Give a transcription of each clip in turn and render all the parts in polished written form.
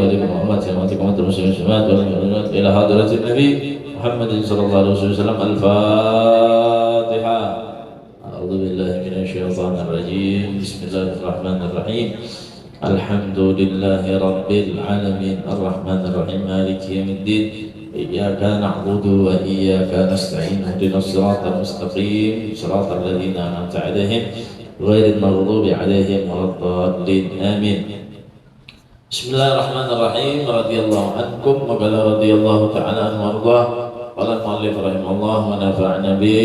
آل محمد كما صليت المسلمات والمؤمنات إلى حضرة النبي محمد صلى الله عليه وسلم. الفاتحة. أعوذ بالله من الشيطان الرجيم. بسم الله الرحمن الرحيم. الحمد لله رب العالمين الرحمن الرحيم مالك يوم الدين إياك نعبد وإياك نستعين اهدنا الصراط المستقيم صراط الذين أنعمت عليهم غير المغضوب عليهم ولا الضالين آمين. بسم الله الرحمن الرحيم. رضي الله عنكم وقال رضي الله تعالى عنه وارضاه. قال المؤلف رحمه الله ونفعنا به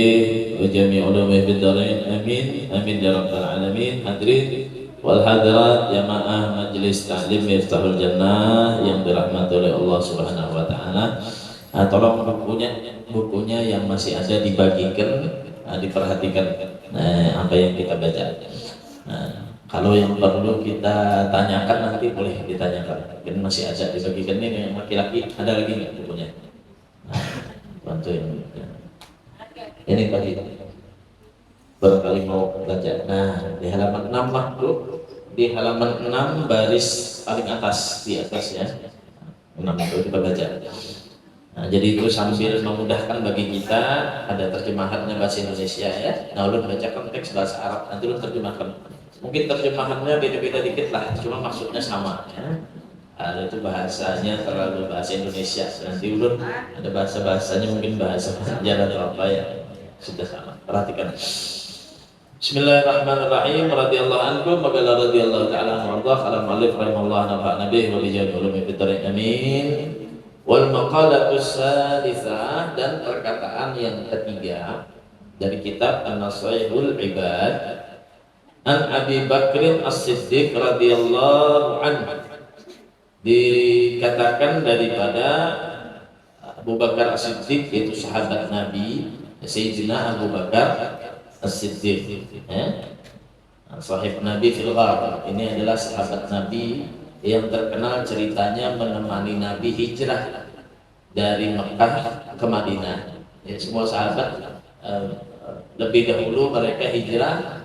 وجميع علومه في الدارين آمين آمين يا رب العالمين. Hadirin wal hadirat jamaah majelis taklim Miftahul Jannah yang dirahmati oleh Allah Subhanahu wa taala. Tolong bukunya yang masih ada dibagikan, diperhatikan apa yang kita baca. Kalau yang perlu kita tanyakan nanti boleh ditanyakan. Dan masih ada dibagikan ini yang laki-laki, ada lagi nggak bukunya? Bantu yang ini bagi barangkali mau baca. Nah, di halaman 6 mah bro, di halaman 6 baris paling atas di atas ya. 6 itu kita baca. Nah, jadi itu sambil memudahkan bagi kita, ada terjemahannya bahasa Indonesia ya. Nah, ulun bacakan teks bahasa Arab, nanti ulun terjemahkan. Mungkin terjemahannya beda-beda dikit lah, cuma maksudnya sama ya. Ada itu bahasanya terlalu bahasa Indonesia, nanti ulun ada bahasa-bahasanya mungkin bahasa Banjar atau apa ya, sudah sama. Perhatikan. Bismillahirrahmanirrahim. Radhiyallahu ankum wa qala radhiyallahu ta'ala anhu warḍah. Qala al-mu'allif rahimahullah nafa'ana bihi wa bi jami'i ulumi fid dharain amin. Wal maqalatus salitsah, dan perkataan yang ketiga dari kitab An-Nasaihul Ibad an Abi Bakrin As-Siddiq radhiyallahu anhu, dikatakan daripada Abu Bakar As-Siddiq, yaitu sahabat Nabi Sayyidina Abu Bakar As-Siddiq, sahib Nabi fil ghar. Ini adalah sahabat Nabi yang terkenal ceritanya menemani Nabi hijrah dari Mekah ke Madinah. Ya, semua sahabat lebih dahulu mereka hijrah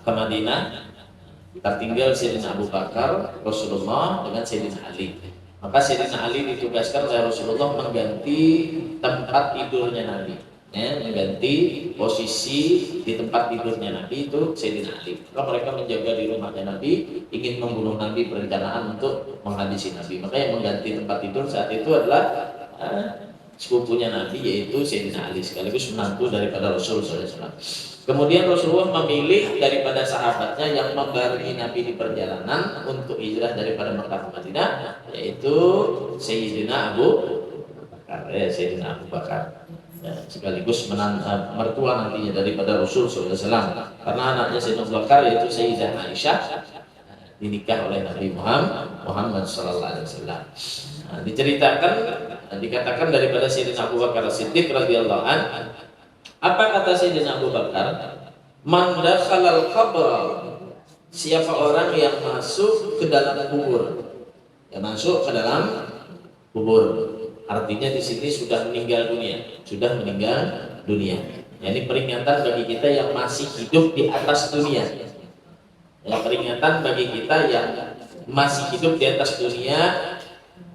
ke Madinah, tertinggal Sayyidina Abu Bakar, Rasulullah dengan Sayyidina Ali. Maka Sayyidina Ali ditugaskan oleh Rasulullah mengganti tempat tidurnya Nabi, ya, mengganti posisi di tempat tidurnya Nabi itu Sayyidina Ali. Maka mereka menjaga di rumahnya Nabi, ingin membunuh Nabi, perencanaan untuk menghabisi Nabi. Maka yang mengganti tempat tidur saat itu adalah sepupunya Nabi, yaitu Sayyidina Ali, sekaligus menantu daripada Rasulullah SAW. Kemudian Rasulullah memilih daripada sahabatnya yang membarengi Nabi di perjalanan untuk hijrah daripada Mekah ke Madinah, yaitu Sayyidina Abu Bakar, Sayyidina Abu Bakar, ya, sekaligus mertua nantinya daripada Rasul SAW. Karena anaknya Sayyidina Abu Bakar yaitu Sayyidah Aisyah dinikah oleh Nabi Muhammad SAW. Diceritakan, dikatakan daripada Sayyidina Abu Bakar As-Siddiq radhiyallahu anhu. Apa kata Sayyidina Abu Bakar? Man dakhalal qabr, siapa orang yang masuk ke dalam kubur. Yang masuk ke dalam kubur, artinya di sini sudah meninggal dunia, sudah meninggal dunia. Ini peringatan bagi kita yang masih hidup di atas dunia. Ya, peringatan bagi kita yang masih hidup di atas dunia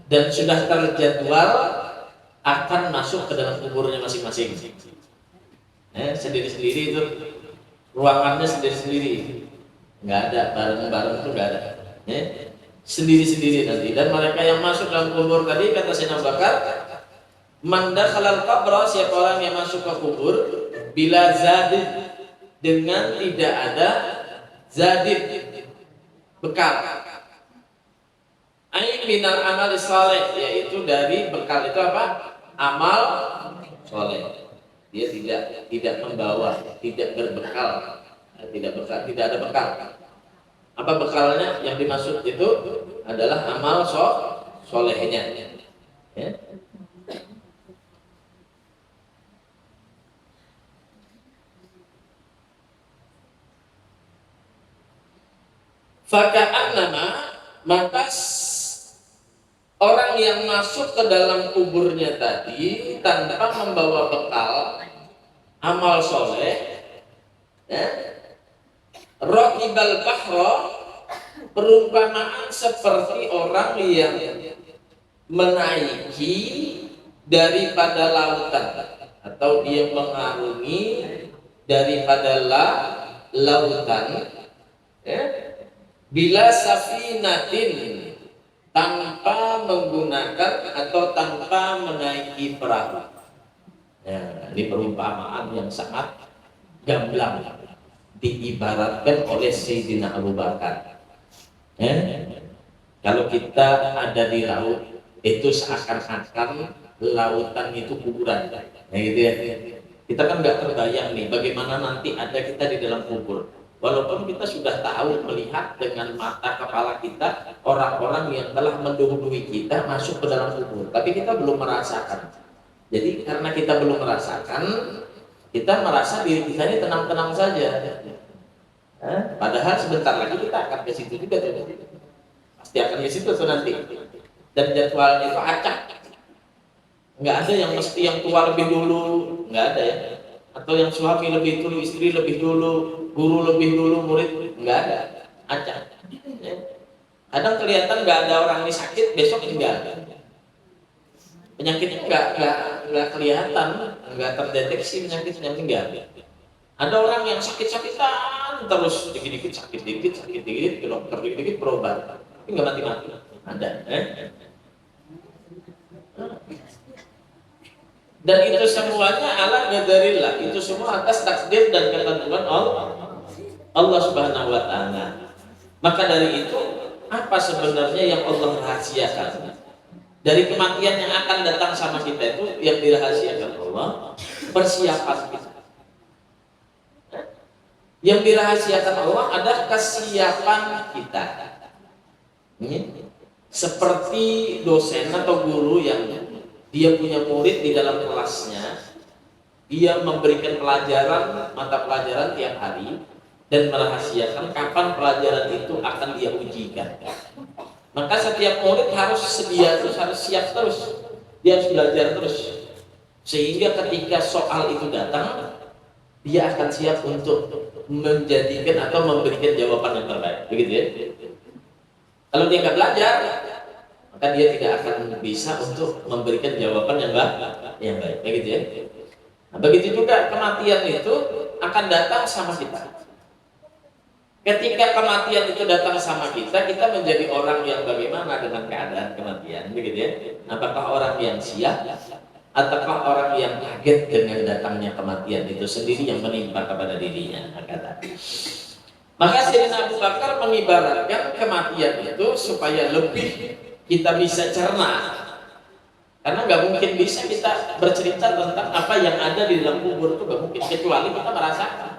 dan sudah terjadwal akan masuk ke dalam kuburnya masing-masing. Sendiri-sendiri itu, ruangannya sendiri-sendiri, nggak ada bareng-bareng, itu nggak ada, sendiri-sendiri nanti. Dan mereka yang masuk dalam kubur tadi, kata Sayyidina Abu Bakar, man dakhalal qabra, siapa orang yang masuk ke kubur bila zadid, dengan tidak ada zadid, bekal, ai minal amal saleh, yaitu dari bekal itu apa? Amal soleh. Dia tidak membawa, tidak berbekal, tidak ada bekal. Apa bekalnya? Yang dimaksud itu adalah amal solehnya. Ya. Faka'annama, maka orang yang masuk ke dalam kuburnya tadi tanpa membawa bekal amal soleh, ya, Raqibal bahra, perumpamaan seperti orang yang menaiki daripada lautan, atau dia mengarungi daripada lautan, ya, bila safinatin, tanpa menggunakan atau tanpa menaiki perahu. Ya, ini perumpamaan yang sangat gamblang diibaratkan oleh Sayyidina Abu Bakar. Ya, kalau kita ada di laut, itu seakan-akan lautan itu kuburan, ya gitu ya. Kita kan nggak terbayang nih bagaimana nanti ada kita di dalam kubur. Walaupun kita sudah tahu, melihat dengan mata kepala kita orang-orang yang telah mendahului kita masuk ke dalam kubur, tapi kita belum merasakan. Jadi karena kita belum merasakan, kita merasa diri kita ini tenang-tenang saja. Padahal sebentar lagi kita akan ke situ juga tuh. Pasti akan ke situ tuh nanti. Dan jadwalnya itu acak. Nggak ada yang mesti yang tua lebih dulu, nggak ada ya. Atau yang suami lebih dulu, istri lebih dulu, guru lebih dulu, murid, nggak ada. Acak. Kadang kelihatan nggak ada orang ini sakit, besok enggak. Penyakitnya nggak kelihatan, nggak terdeteksi penyakitnya, enggak. Ada orang yang sakit-sakitan terus, dikit-dikit sakit dikit, ke dokter dikit-dikit berobat, tapi nggak mati-mati. Ada. Dan itu semuanya ala qadarillah, itu semua atas takdir dan ketentuan Allah Subhanahu wa Ta'ala. Maka dari itu, apa sebenarnya yang Allah rahasiakan dari kematian yang akan datang sama kita? Itu yang dirahasiakan Allah, persiapan kita. Yang dirahasiakan Allah adalah kesiapan kita. Seperti dosen atau guru yang dia punya murid di dalam kelasnya, dia memberikan pelajaran, mata pelajaran tiap hari, dan merahasiakan kapan pelajaran itu akan dia ujikan. Maka setiap murid harus sedia terus, harus siap terus, dia harus belajar terus, sehingga ketika soal itu datang, dia akan siap untuk menjadikan atau memberikan jawaban yang terbaik. Begitu ya. Kalau dia nggak belajar, maka dia tidak akan bisa untuk memberikan jawaban yang baik. Begitu ya. Nah, begitu juga kematian itu akan datang sama kita. Ketika kematian itu datang sama kita, kita menjadi orang yang bagaimana dengan keadaan kematian, begitu ya? Apakah orang yang siap, ataukah orang yang kaget dengan datangnya kematian itu sendiri yang menimpa kepada dirinya? Maka Sayyidina Abu Bakar mengibaratkan kematian itu supaya lebih kita bisa cerna. Karena nggak mungkin bisa kita bercerita tentang apa yang ada di dalam kubur, itu nggak mungkin, kecuali kita merasakan.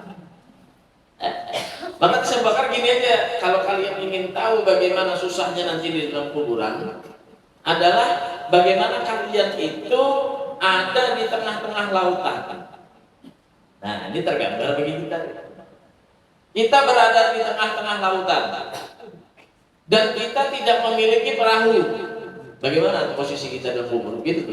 Maka saya bakar gini aja, kalau kalian ingin tahu bagaimana susahnya nanti di dalam kuburan, adalah bagaimana kalian itu ada di tengah-tengah lautan. Nah, ini tergambar bagi kita. Kita berada di tengah-tengah lautan, dan kita tidak memiliki perahu. Bagaimana posisi kita dalam kubur? Gitu.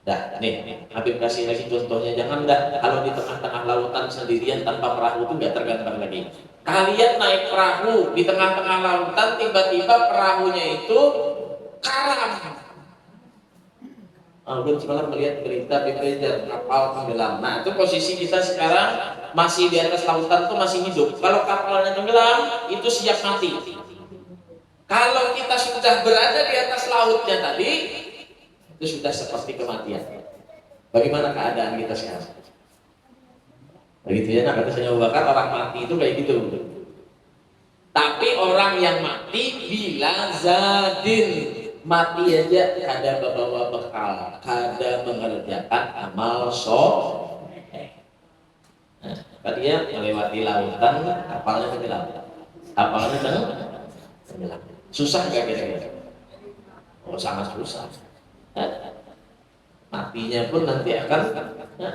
Dah, nih, Habib kasih lagi contohnya. Jangan kalau di tengah-tengah lautan sendirian tanpa perahu itu nggak tergambar lagi. Kalian naik perahu di tengah-tengah lautan, tiba-tiba perahunya itu karam. Gue semalam melihat berita BPJ kapal tenggelam. Nah, itu posisi kita sekarang masih di atas lautan, tuh masih hidup. Kalau kapalnya tenggelam, itu siap mati. Kalau kita sudah berada di atas lautnya tadi, itu sudah seperti kematian. Bagaimana keadaan kita sekarang? Begitu ya, nah kata saya Abu Bakar, orang mati itu kayak gitu. Tapi orang yang mati bila zadin, mati aja kada bawa bekal, kada mengerjakan amal soleh. Nah, dia melewati lautan, kapalnya tenggelam. Kapalnya tenggelam. Susah nggak kira-kira? Oh, sangat susah. Matinya pun nanti akan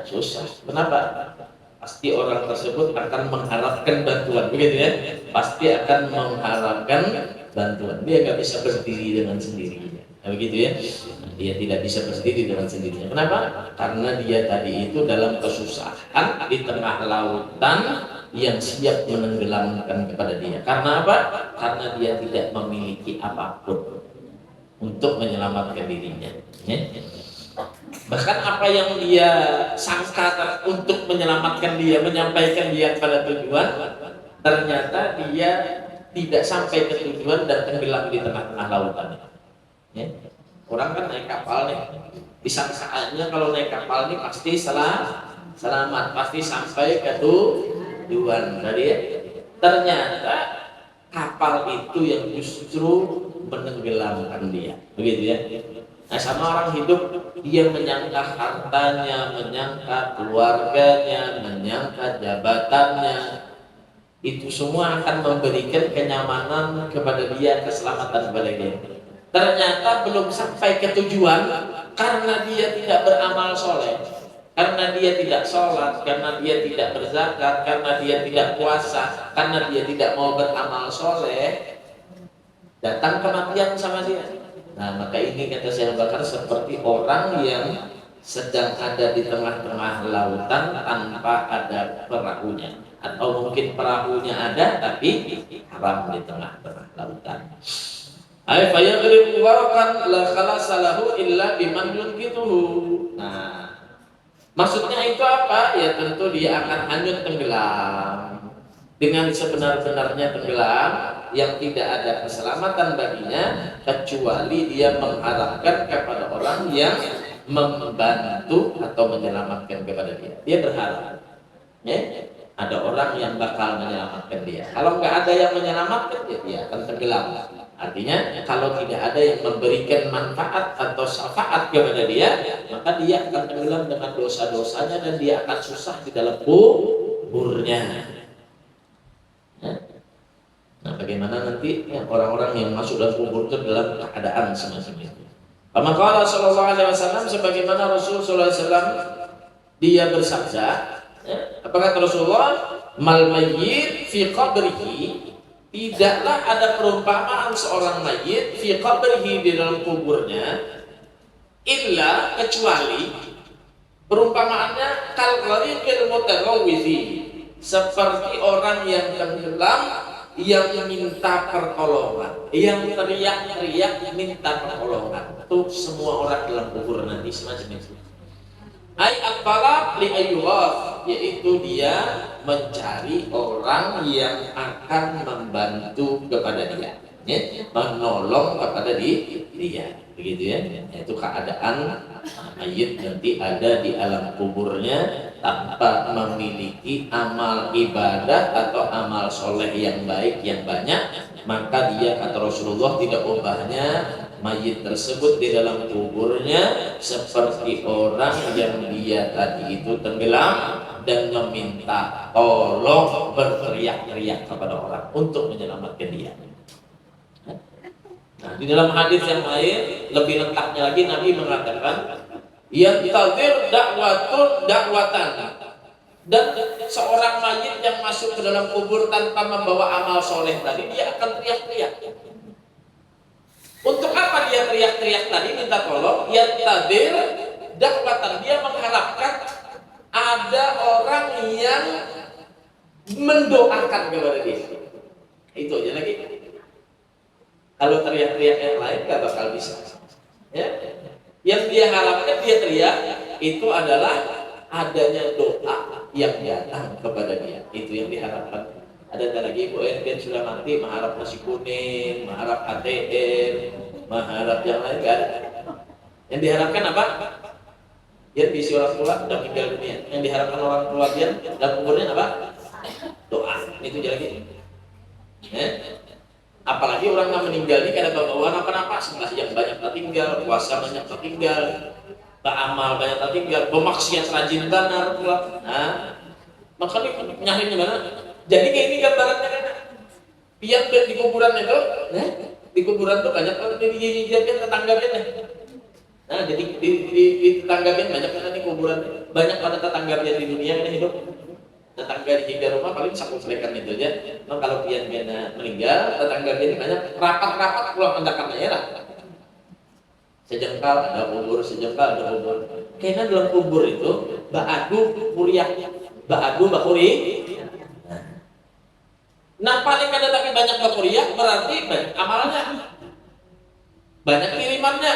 susah. Kenapa? Pasti orang tersebut akan mengharapkan bantuan, begitu ya? Pasti akan mengharapkan bantuan. Dia nggak bisa berdiri dengan sendirinya, begitu ya? Dia tidak bisa berdiri dengan sendirinya. Kenapa? Karena dia tadi itu dalam kesusahan di tengah lautan, yang siap menenggelamkan kepada dia. Karena apa? Karena dia tidak memiliki apapun untuk menyelamatkan dirinya. Bahkan apa yang dia sangka untuk menyelamatkan dia, menyampaikan dia pada tujuan, ternyata dia tidak sampai ke tujuan dan tenggelam di tengah-tengah lautan. Orang kan naik kapal nih, disangkaannya kalau naik kapal nih pasti selamat, pasti sampai ke tujuan. Tadi ternyata kapal itu yang justru menenggelamkan dia, begitu ya. Nah, sama orang hidup, dia menyangka hartanya, menyangka keluarganya, menyangka jabatannya, itu semua akan memberikan kenyamanan kepada dia, keselamatan kepada dia. Ternyata belum sampai ke tujuan karena dia tidak beramal soleh, karena dia tidak sholat, karena dia tidak berzakat, karena dia tidak puasa, karena dia tidak mau beramal soleh, datang kematian sama dia. Nah, maka ini kata Syekh Abu Bakar seperti orang yang sedang ada di tengah-tengah lautan tanpa ada perahunya, atau mungkin perahunya ada tapi haram di tengah-tengah lautan. Ay fayaghrib warakan la khalasalahu illa biman yunqituhu. Nah, maksudnya itu apa? Ya tentu dia akan hanyut tenggelam dengan sebenar-benarnya tenggelam, yang tidak ada keselamatan baginya kecuali dia mengharapkan kepada orang yang membantu atau menyelamatkan kepada dia. Dia berharap, ada orang yang bakal menyelamatkan dia. Kalau nggak ada yang menyelamatkan dia akan tenggelam. Artinya kalau tidak ada yang memberikan manfaat atau syafaat kepada dia, maka dia akan tenggelam dengan dosa-dosanya dan dia akan susah di dalam kuburnya. Nah, bagaimana nanti orang-orang yang masuk dalam kubur itu dalam keadaan semacam itu? Maka Rasulullah SAW, sebagaimana Rasulullah SAW dia bersabda, apa kata Rasulullah? Mal mayyit fi qabrihi, tidaklah ada perumpamaan seorang mayit fi qabrihi, di dalam kuburnya, illa, kecuali perumpamaannya kal ghariqil mutaghawwizi, seperti orang yang tenggelam yang minta pertolongan, yang teriak-teriak minta pertolongan. Itu semua orang dalam kubur nanti semacam itu. Ai at-talab li ayyughaf, yaitu dia mencari orang yang akan membantu kepada dia, menolong kepada dia, begitu ya. Itu keadaan mayit nanti ada di alam kuburnya tanpa memiliki amal ibadah atau amal soleh yang baik yang banyak, maka dia, kata Rasulullah, tidak ubahnya mayit tersebut di dalam kuburnya seperti orang yang dia tadi itu tenggelam dan meminta tolong, berteriak-teriak kepada orang untuk menyelamatkan dia. Nah, di dalam hadis yang lain lebih lengkapnya lagi Nabi mengatakan, yantazir dakwatan, dan seorang mayit yang masuk ke dalam kubur tanpa membawa amal soleh tadi, dia akan teriak-teriak. Untuk apa dia teriak-teriak tadi minta tolong? Yantazir dakwatan, dia mengharapkan ada orang yang mendoakan kepada dia. Itu aja lagi. Kalau teriak-teriak yang lain gak bakal bisa. Ya? Yang dia harapkan, dia teriak, itu adalah adanya doa yang datang kepada dia. Itu yang diharapkan. Ada lagi Bu Ergen sudah mati, mengharap nasi kuning, mengharap ATM, mengharap yang lain gak ada. Yang diharapkan apa? Dia diisi orang tua dan meninggal dunia. Yang diharapkan orang tua dia dan kuburnya apa? Doa. Itu aja lagi. Apalagi orang yang meninggal ini kada bawaan apa-apa, sebelah yang banyak tertinggal, puasa banyak tertinggal, beramal banyak tertinggal, bermaksiat rajin benar pula. Nah, maka ini nyarinya mana? Jadi kayak ini gambarannya kan? Pian di kuburan itu, di kuburan tuh banyak di tetangga-nya. Nah, jadi di tetangga-nya banyak kan di kuburan, banyak pada tetangga-nya di dunia yang hidup. Tetangga di hingga rumah paling satu selekan itu aja. Nah, kalau pian meninggal, tetangga ini banyak rapat-rapat pulang mendakan daerah. Sejengkal ada kubur, sejengkal ada kubur. Karena dalam kubur itu ba'adu puriak, ba'adu bakuri. Nah, Nah paling kada tapi banyak bakuriah berarti banyak amalnya, banyak kirimannya.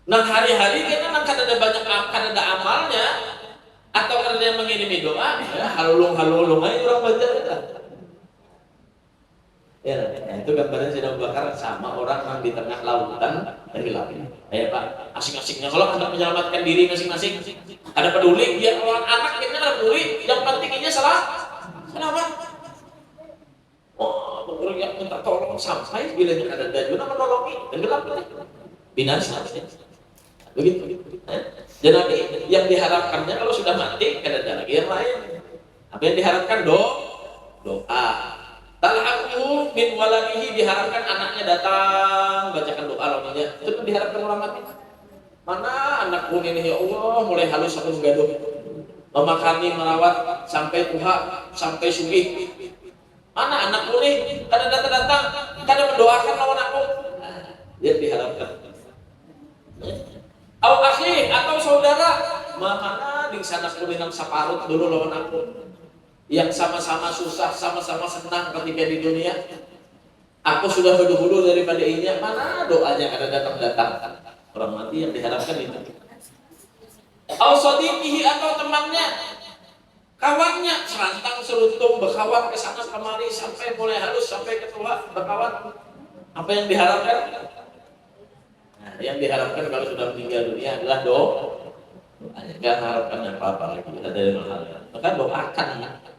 Nah hari-hari kita nang kada ada banyak, kada ada amalnya, atau kada yang mengirimi doa, ya halulung aja orang baca kita. Ya, nah itu gambaran Sayyidina Abu Bakar sama orang yang di tengah lautan tenggelam. Ya Pak, asing-asingnya kalau hendak menyelamatkan diri masing-masing, ada peduli dia orang anak kita ada peduli, yang penting ini selamat. Oh, orang yang minta tolong sampai bila ada dajuna menolongi tenggelam binasa. Begitu. Jadi yang diharapkannya kalau sudah mati kan ada lagi yang lain. Apa yang diharapkan doa. Talhaku min waladihi, diharapkan anaknya datang bacakan doa namanya. Itu diharapkan orang mati. Mana anakku ini ya Allah mulai halus aku gaduh. Memakani merawat sampai tua sampai sugih. Mana anakku nih kada datang kada mendoakan lawan aku. Yang diharapkan. Akhi atau saudara, mana di sana kulinang saparut dulu lawan aku. Yang sama-sama susah, sama-sama senang ketika di dunia. Aku sudah berdahulu daripada ini. Mana doanya kada datang-datang. Orang mati yang diharapkan itu. Sadiqihi atau temannya, kawannya, serantang seruntung berkawan ke sana kemari sampai mulai halus sampai ketua berkawan. Apa yang diharapkan? Nah, yang diharapkan kalau sudah meninggal dunia adalah doa. Jangan harapkan apa-apa lagi dari hal. Maka doakan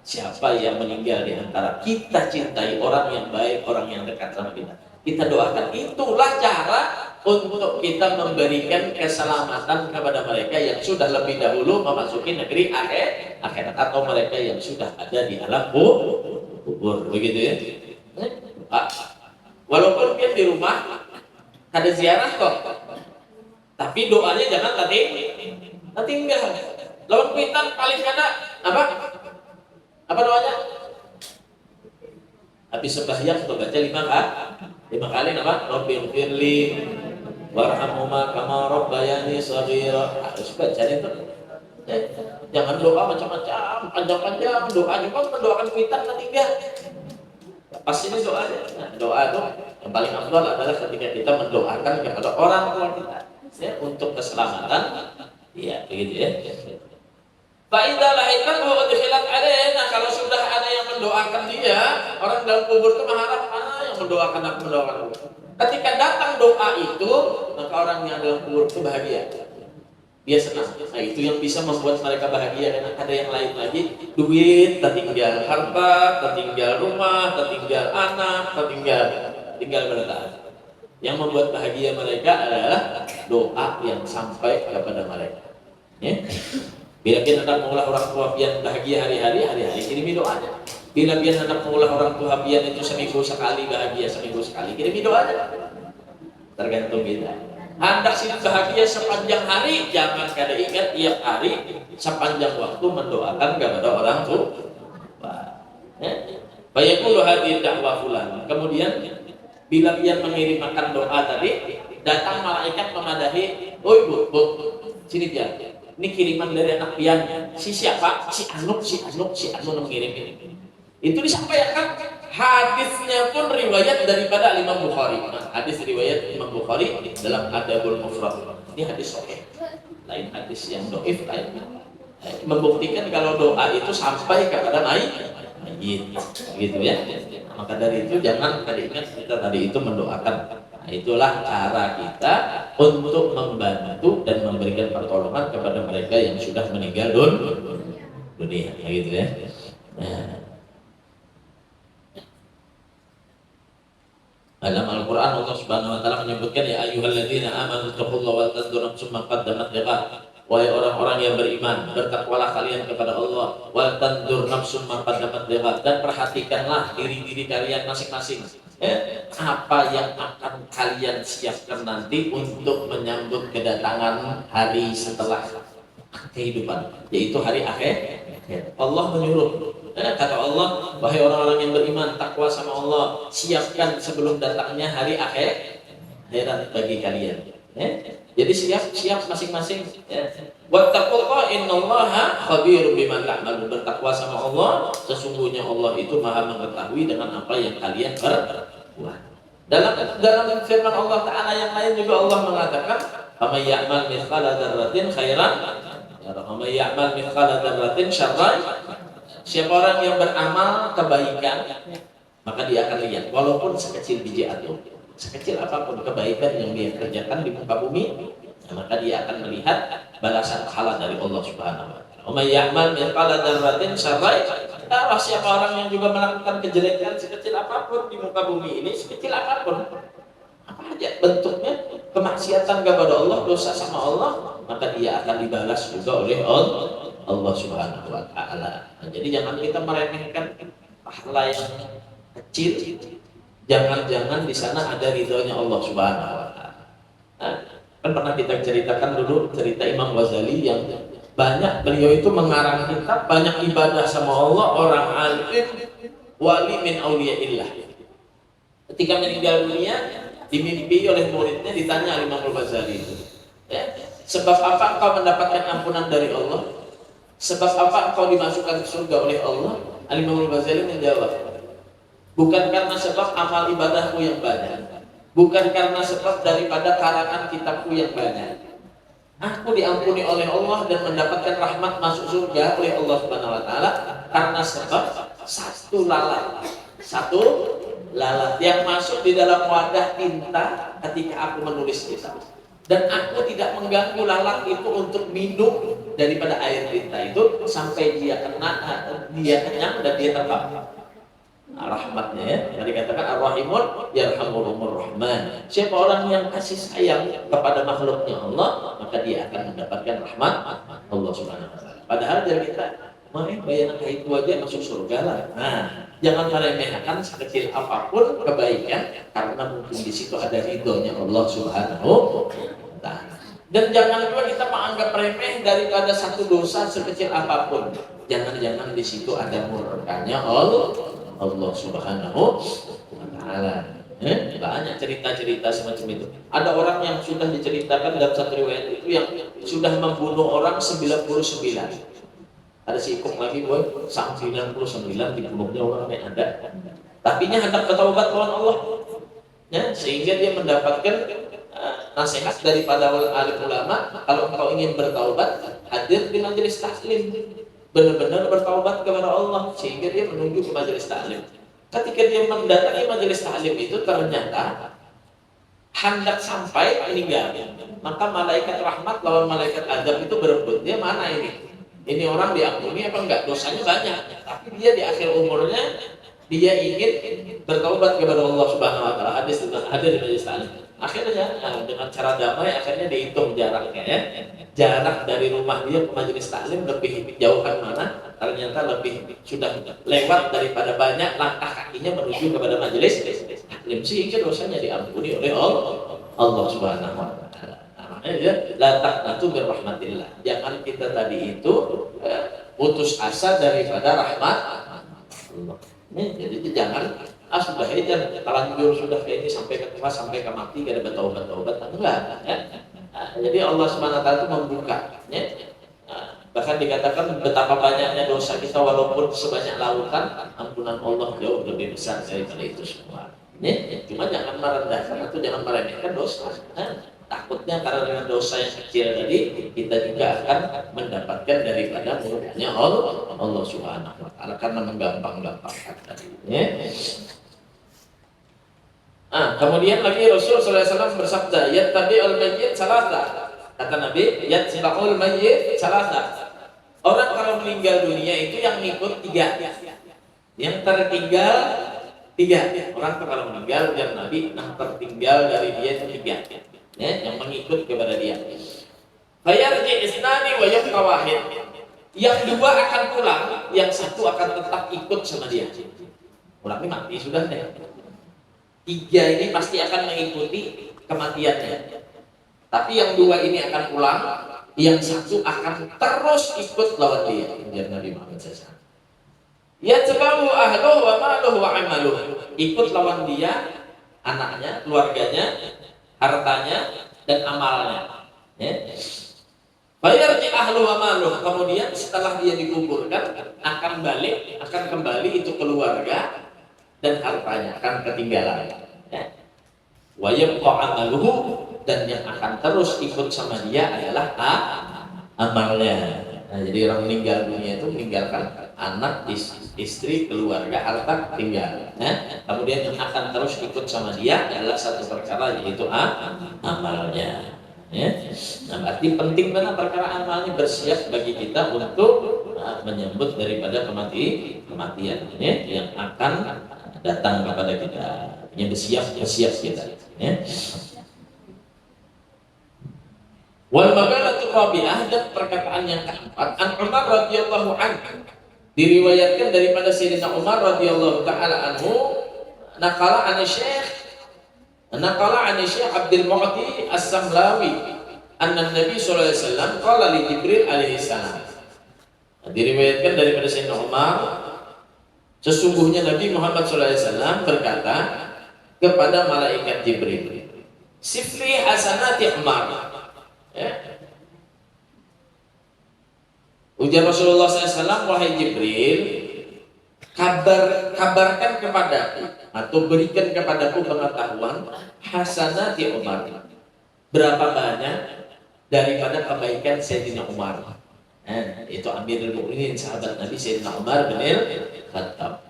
siapa yang meninggal di antara kita cintai, orang yang baik, orang yang dekat sama kita. Kita doakan, itulah cara untuk kita memberikan keselamatan kepada mereka yang sudah lebih dahulu memasuki negeri akhirat atau mereka yang sudah ada di alam kubur. Begitu ya. Walaupun dia di rumah ada ziarah kok. Tapi doanya jangan tinggal. Lawan kuitan paling kada apa doanya? Habis sembahyang tuh baca 5 kali apa? Rabbighfirli warhamhuma kama rabbayani shaghira. Harus baca itu. Jangan doa macam-macam, panjang-panjang. Doa juga mendoakan kuitan tinggal. Pasti ini doanya. Nah, doa itu yang paling afdal adalah ketika kita mendoakan kepada orang tua kita ya, untuk keselamatan. Iya, begitu ya. Faidah lahirkan bahwa dikhilat ada. Nah, kalau sudah ada yang mendoakan dia, orang dalam kubur itu mengharap yang mendoakan aku. Ketika datang doa itu, maka orang yang dalam kubur itu bahagia. Dia senang. Nah, itu yang bisa membuat mereka bahagia. Dan ada yang lain lagi, duit, tertinggal harta, tertinggal rumah, tertinggal anak, tertinggal berada. Yang membuat bahagia mereka adalah doa yang sampai kepada mereka. Ya. Bila kita hendak mengulah orang tua pian bahagia hari-hari kirimi doanya. Bila pian hendak mengulah orang tua pian itu seminggu sekali bahagia, seminggu sekali kirimi doanya. Tergantung kita. Hendak sih bahagia sepanjang hari, jangan kada ingat tiap hari sepanjang waktu mendoakan kepada orang tua. Bayaqulu hadhihi da'wa fulan. Kemudian bila pian mengirimkan doa tadi, datang malaikat memadahi, "Oi bu, sini dia. Ini kiriman dari anak pian. Si siapa? Si Anu mengirim ini." Itu disampaikan. Hadisnya pun riwayat daripada Imam Bukhari. Nah, hadis riwayat Imam Bukhari dalam Adabul Mufrad. Ini hadis sahih. Lain hadis yang dhaif lain. Membuktikan kalau doa itu sampai kepada mayit. Gitu ya. Maka dari itu jangan ingat kita tadi itu mendoakan. Nah, itulah cara kita untuk membantu dan memberikan pertolongan kepada mereka yang sudah meninggal dunia, gitu ya. Nah, dalam Al-Quran Allah Subhanahu Wa Taala menyebutkan ya ayyuhalladzina amanu taqullaha wa tanzur nafsum ma qaddamat lighad. Wahai orang-orang yang beriman, bertakwalah kalian kepada Allah, wa tanzur nafsum ma qaddamat lighad, dan perhatikanlah diri-diri kalian masing-masing. Apa yang akan kalian siapkan nanti untuk menyambut kedatangan hari setelah kehidupan, yaitu hari akhir. Allah menyuruh, kata Allah, wahai orang-orang yang beriman, takwa sama Allah, siapkan sebelum datangnya hari akhirat bagi kalian. Jadi siap masing-masing. Wattaqullaha innallaha khabirum bima ta'malun. Bertakwa sama Allah, sesungguhnya Allah itu Maha mengetahui dengan apa yang kalian perbuat. Dalam firman Allah Ta'ala yang lain juga Allah mengatakan, "Faman ya'mal mithqala dzarratin khairan yara, wa may ya'mal mithqala dzarratin syarran." Siapa orang yang beramal kebaikan, maka dia akan lihat walaupun sekecil biji atom, sekecil apapun kebaikan yang dia kerjakan di muka bumi, maka dia akan melihat balasan pahala dari Allah Subhanahu wa taala. Wa may ya'mal mithqala dzarratin syarran yara. Siapa orang yang juga melakukan kejelekan sekecil apapun di muka bumi ini, sekecil apapun, apa aja bentuknya, kemaksiatan kepada Allah, dosa sama Allah, maka dia akan dibalas juga oleh Allah Subhanahu wa taala. Nah, jadi jangan kita meremehkan pahala yang kecil. Jangan-jangan di sana ada ridhonya Allah Subhanahu wa taala. Nah, kan pernah kita ceritakan dulu cerita Imam Ghazali yang banyak beliau itu mengarang kitab, banyak ibadah sama Allah, orang alim, wali min auliyaillah. Ketika meninggal dunia, dimimpi oleh muridnya, ditanya Imam Ghazali itu, sebab apa engkau mendapatkan ampunan dari Allah? Sebab apa engkau dimasukkan ke surga oleh Allah? Imam Ghazali menjawab, bukan karena sebab amal ibadahmu yang banyak, bukan karena sebab daripada karangan kitabku yang banyak. Aku diampuni oleh Allah dan mendapatkan rahmat masuk surga oleh Allah Subhanahu wa taala karena sebab satu lalat yang masuk di dalam wadah tinta ketika aku menulis kitab. Dan aku tidak mengganggu lalat itu untuk minum daripada air tinta itu sampai dia kenyang dan dia terbang. Rahmatnya ya, yang dikatakan ar-rahimun yarhamurumur rahman. Siapa orang yang kasih sayang kepada makhluknya Allah, maka dia akan mendapatkan rahmat Allah Subhanahu wa taala. Padahal dari kita bayangkan itu aja masuk surga lah. Nah, jangan meremehkan sekecil apapun kebaikan, karena mungkin di situ ada ridhonya Allah Subhanahu wa taala. Dan jangan juga kita menganggap remeh daripada satu dosa sekecil apapun. Jangan-jangan di situ ada murkanya Allah Subhanahu wa taala. Banyak cerita-cerita semacam itu. Ada orang yang sudah diceritakan dalam satu riwayat itu yang sudah membunuh orang 99. Ada si Ikung lagi boy, 99 dibunuhnya orang yang ada. Tapinya hendak bertaubat lawan Allah. Ya, sehingga dia mendapatkan nasihat daripada alim ulama, kalau engkau ingin bertaubat, hadir di majelis taklim. Benar-benar bertaubat kepada Allah, sehingga dia menuju ke majelis taklim. Ketika dia mendatangi majelis taklim itu, ternyata hendak sampai meninggal, maka malaikat rahmat lawan malaikat azab itu berebut. Dia mana ini? Ini orang diampuni apa enggak? Dosanya banyak, tapi dia di akhir umurnya dia ingin bertaubat kepada Allah Subhanahu wa taala. Hadis hadir di majelis taklim. Akhirnya dengan cara damai akhirnya dihitung jaraknya ya. Jarak dari rumah dia ke majelis taklim lebih jauhan mana? Ternyata lebih sudah lewat daripada banyak langkah kakinya menuju kepada majelis taklim, sehingga dosanya diampuni oleh Allah Subhanahu wa taala. Makanya la taqnatu min rahmatillah. Jangan kita tadi itu putus asa daripada rahmat Allah. Jadi jangan sudah aja terlanjur sudah kayak ini sampai ke kelas sampai ke mati gak ada bertaubat enggak ya. Jadi Allah Subhanahu wa taala itu membuka ya. Bahkan dikatakan betapa banyaknya dosa kita walaupun sebanyak lautan, ampunan Allah jauh lebih besar daripada itu semua. Ya, cuma jangan merendahkan atau jangan meremehkan dosa. Takutnya karena dengan dosa yang kecil tadi kita juga akan mendapatkan daripada murkanya Allah Subhanahu wa taala karena menggampang-gampangkan tadi. Ya. Kemudian lagi Rasul sallallahu alaihi wasallam bersabda, "Yattabi'ul mayyit salasa." Kata Nabi, "Yattabi'ul mayyit salasa." Orang kalau meninggal dunia itu yang ngikut tiga. Yang tertinggal tiga. Orang kalau meninggal dan Nabi tertinggal dari dia itu tiga. Ya, yang mengikut kepada dia. Fayarji isnani wa yabqa wahid. Yang dua akan pulang, yang satu akan tetap ikut sama dia. Orang ini mati sudah deh. Tiga ini pasti akan mengikuti kematiannya. Tapi yang dua ini akan pulang, yang satu akan terus ikut lawan dia. Biar Nabi Muhammad SAW. Ya tabahu ahluhu wa maluhu wa amaluhu. Ikut lawan dia, anaknya, keluarganya, hartanya, dan amalnya. Ya. Bayarji ahlu wa maluh, kemudian setelah dia dikuburkan akan kembali itu keluarga dan hartanya akan ketinggalan. Ya. Wa yabqa amaluhu, dan yang akan terus ikut sama dia adalah amalnya. Nah, jadi orang meninggal dunia itu meninggalkan anak, istri, keluarga, harta tinggal. Ya. Kemudian yang akan terus ikut sama dia adalah satu perkara, yaitu amalnya. Ya. Nah, berarti penting banget perkara amalnya, bersiap bagi kita untuk menyambut daripada kematian ya, yang akan datang kepada kita. Yang bersiap kita. Ya. Wal maqalatu rabi'ah, dan perkataan yang keempat, an Umar radhiyallahu anhu, diriwayatkan daripada Sayyidina Umar radhiyallahu taala anhu, naqala an Syekh Abdul Mu'ti As-Samlawi anna Nabi sallallahu alaihi wasallam qala li Jibril alaihi salam. Diriwayatkan daripada Sayyidina Umar, sesungguhnya Nabi Muhammad sallallahu alaihi wasallam berkata kepada malaikat Jibril, sifli hasanati Umar. Ya. Ujar Rasulullah SAW, wahai Jibril, kabarkan kepadaku atau berikan kepadaku pengetahuan hasanati Umar, berapa banyak daripada kebaikan Sayyidina Umar. Itu Amirul Mukminin, sahabat Nabi Sayyidina Umar bin Khattab.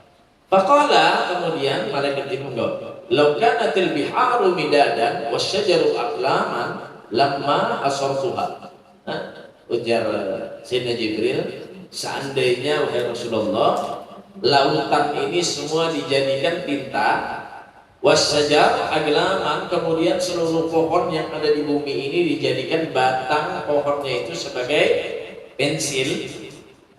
Faqala, kemudian malaikat Jibril menjawab, law kanatil biharu midadan wasyajaru aqlaman lamma asartuha. Ujar Sayyidina Jibril, seandainya wahai Rasulullah, lautan ini semua dijadikan tinta, wasyajar aglaman, kemudian seluruh pohon yang ada di bumi ini dijadikan batang pohonnya itu sebagai pensil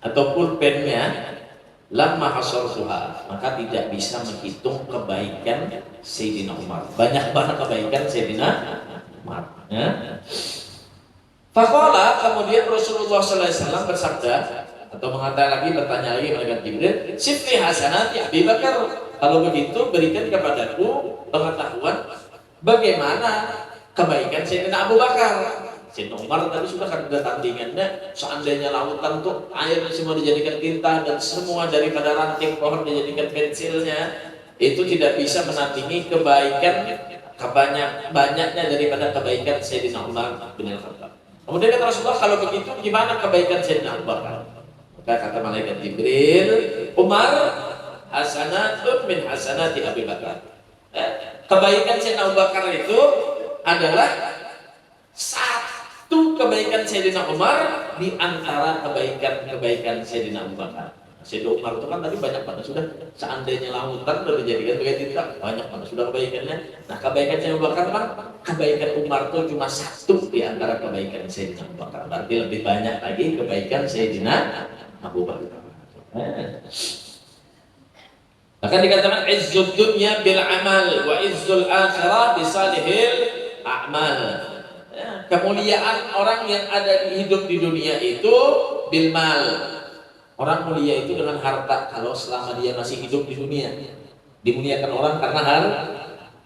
atau pulpennya, lamma hasartuha, maka tidak bisa menghitung kebaikan Sayyidina Umar. Banyak banget kebaikan Sayyidina Umar. Ya. Faqala, kemudian Rasulullah SAW bersabda atau mengatakan lagi, bertanya lagi malaikat Jibril, sifli hasanati Abi Bakar, kalau begitu berikan kepadaku pengetahuan bagaimana kebaikan Sayyidina Abu Bakar. Sayyidina Umar tadi sudah ada tandingannya, seandainya lautan tuh air semua dijadikan tinta dan semua daripada ranting pohon dijadikan pensilnya, itu tidak bisa menandingi kebaikan banyaknya daripada kebaikan Sayyidina Umar bin Khattab. Kemudian kata Rasulullah, kalau begitu gimana kebaikan Sayyidina Abu Bakar? Maka kata malaikat Jibril, Umar hasanatun min hasanati Abi Bakar. Kebaikan Sayyidina Abu Bakar itu adalah satu kebaikan Sayyidina Umar di antara kebaikan Sayyidina Abu Bakar. Sayyidina Umar itu kan tadi banyak banget sudah, seandainya lautan sudah dijadikan sebagai tinta, banyak banget sudah kebaikannya. Nah, kebaikan Sayyidina Abu Bakar kan, kebaikan Umar itu cuma satu di antara kebaikan Sayyidina Abu Bakar. Berarti lebih banyak lagi kebaikan Sayyidina Abu Bakar. Bahkan dikatakan izzud dunya bil amal wa izzul akhirah bisalihil a'mal. Ya, kemuliaan orang yang ada hidup di dunia itu bil mal. Orang mulia itu dengan harta kalau selama dia masih hidup di dunia. Dimuliakan orang karena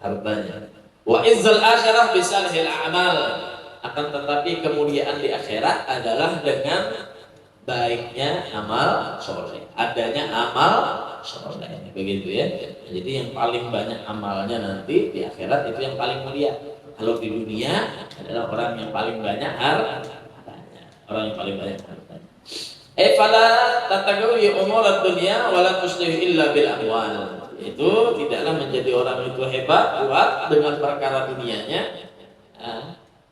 hartanya. Wa izzul akhirah bisalihil a'mal. Akan tetapi kemuliaan di akhirat adalah dengan baiknya amal soleh, adanya amal soleh, begitu ya. Jadi yang paling banyak amalnya nanti di akhirat itu yang paling mulia. Kalau di dunia adalah orang yang paling banyak hartanya, orang yang paling banyak hartanya. Fala tatagawi umurat dunia wala tuslihu illa bil amwal. Itu tidaklah menjadi orang itu hebat kuat dengan perkara dunianya,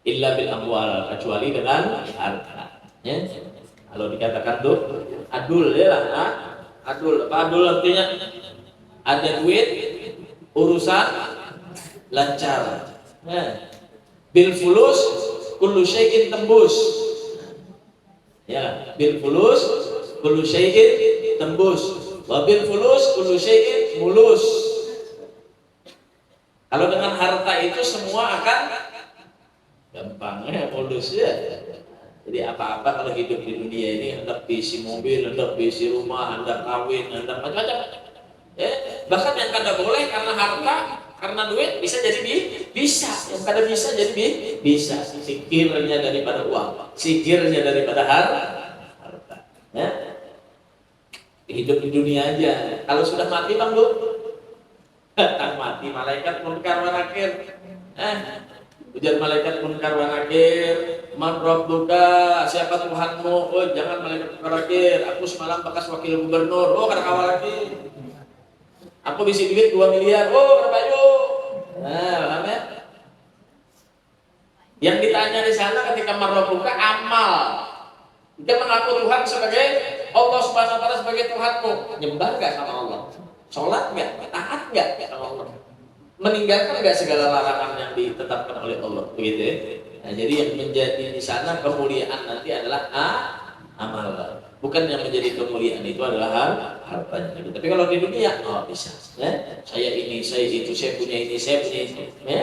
illa bil amwal, kecuali dengan harta. Ya. Kalau dikatakan tuh adul ya lah, adul. Apa adul artinya? Ada duit, urusan lancar. Nah, bil fulus kullu syai'in tembus. Ya, bil fulus kullu syai'in tembus. Wa bil fulus kullu syai'in mulus. Kalau dengan harta itu semua akan gampangnya mulus ya. Jadi apa-apa kalau hidup di dunia ini, hendak diisi mobil, hendak diisi rumah, hendak kawin, hendak macam-macam. Bahkan yang kada boleh karena harta, Karena duit bisa jadi bisa, yang kada bisa jadi bisa. Sikirnya daripada uang, sikirnya daripada harta. Ya? Hidup di dunia aja. Kalau sudah mati bang bu, datang mati malaikat munkar wa nakir. Ujar malaikat munkar wa nakir, man rabbuka, siapa Tuhanmu? Oh jangan malaikat munkar wa nakir, aku semalam bekas wakil gubernur. Oh kada kawal lagi. Aku bisi duit 2 miliar. Oh kada payu. Nah, paham ya? Yang ditanya di sana ketika man rabbuka amal. Dia mengaku Tuhan sebagai Allah Subhanahu wa taala sebagai Tuhanmu. Nyembah enggak sama Allah? Salat enggak? Taat enggak sama Allah? Meninggalkan enggak segala larangan yang ditetapkan oleh Allah, begitu ya? Nah, jadi yang menjadi di sana kemuliaan nanti adalah amal. Bukan yang menjadi kemuliaan itu adalah hartanya. Tapi kalau di dunia, oh bisa. Ya? Saya ini, saya itu, saya punya ini, saya punya itu. Ya?